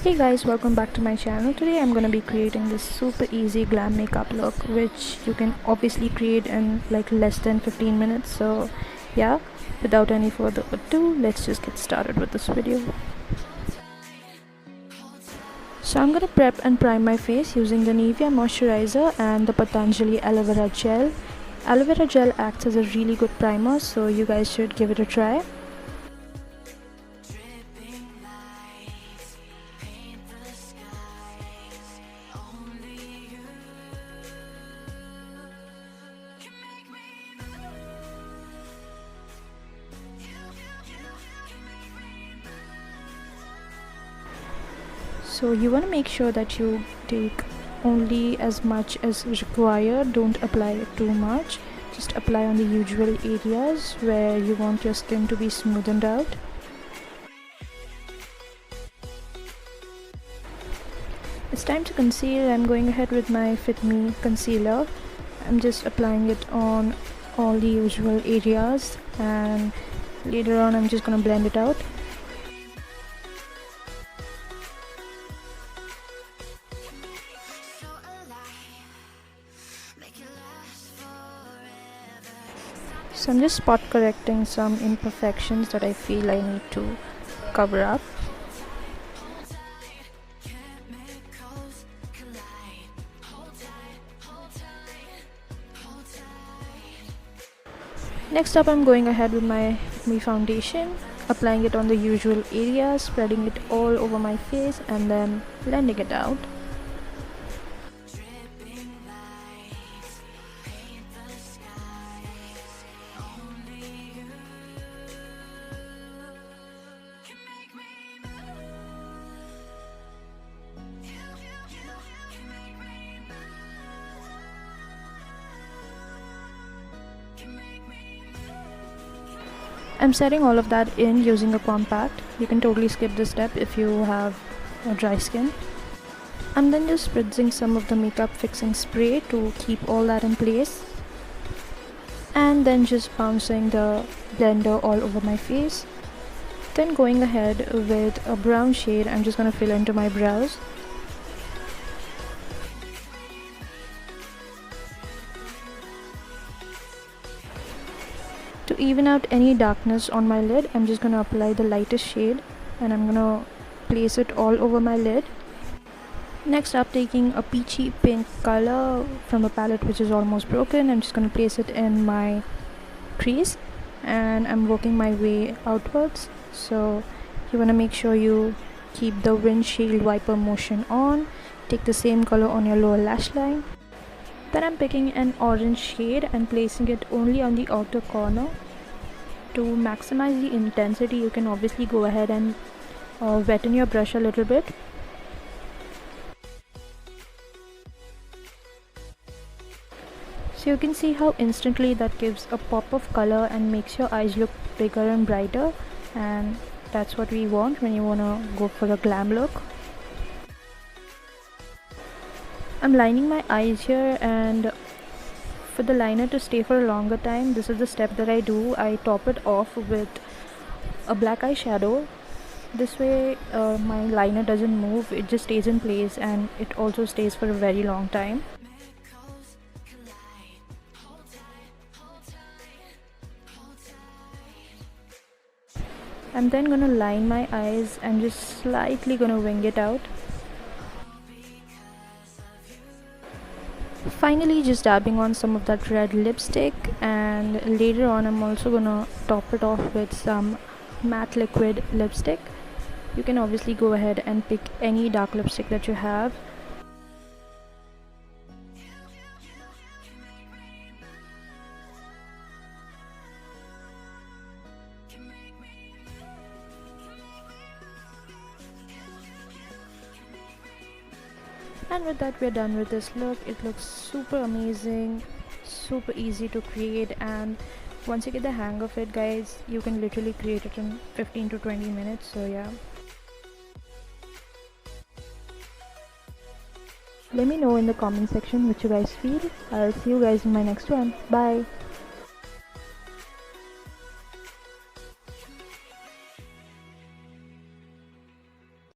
Hey guys, welcome back to my channel. Today I'm going to be creating this super easy glam makeup look, which you can obviously create in like less than 15 minutes. So yeah, without any further ado, let's just get started with this video. So I'm going to prep and prime my face using the Nivea moisturizer and the Patanjali aloe vera gel. Aloe vera gel acts as a really good primer, so you guys should give it a try. So you want to make sure that you take only as much as required. Don't apply too much. Just apply on the usual areas where you want your skin to be smoothened out. It's time to conceal. I'm going ahead with my Fit Me concealer. I'm just applying it on all the usual areas, and later on I'm just going to blend it out. So I'm just spot correcting some imperfections that I feel I need to cover up. Next up, I'm going ahead with my foundation, applying it on the usual areas, spreading it all over my face and then blending it out. I'm setting all of that in using a compact. You can totally skip this step if you have a dry skin. I'm then just spritzing some of the makeup fixing spray to keep all that in place, and then just bouncing the blender all over my face. Then going ahead with a brown shade, I'm just going to fill into my brows. To even out any darkness on my lid, I'm just going to apply the lightest shade and I'm going to place it all over my lid. Next up, taking a peachy pink color from a palette which is almost broken, I'm just going to place it in my crease and I'm working my way outwards. So you want to make sure you keep the windshield wiper motion on. Take the same color on your lower lash line. Then I'm picking an orange shade and placing it only on the outer corner. To maximize the intensity, you can obviously go ahead and wetten your brush a little bit. So you can see how instantly that gives a pop of color and makes your eyes look bigger and brighter, and that's what we want when you want to go for a glam look. I'm lining my eyes here, and for the liner to stay for a longer time, this is the step that I do. I top it off with a black eyeshadow. This way my liner doesn't move, it just stays in place and it also stays for a very long time. I'm then gonna line my eyes and just slightly gonna wing it out. Finally, just dabbing on some of that red lipstick, and later on I'm also gonna top it off with some matte liquid lipstick. You can obviously go ahead and pick any dark lipstick that you have. And with that, we're done with this look. It looks super amazing, super easy to create, and once you get the hang of it, guys, you can literally create it in 15 to 20 minutes. So yeah, let me know in the comment section what you guys feel. I'll see you guys in my next one. Bye.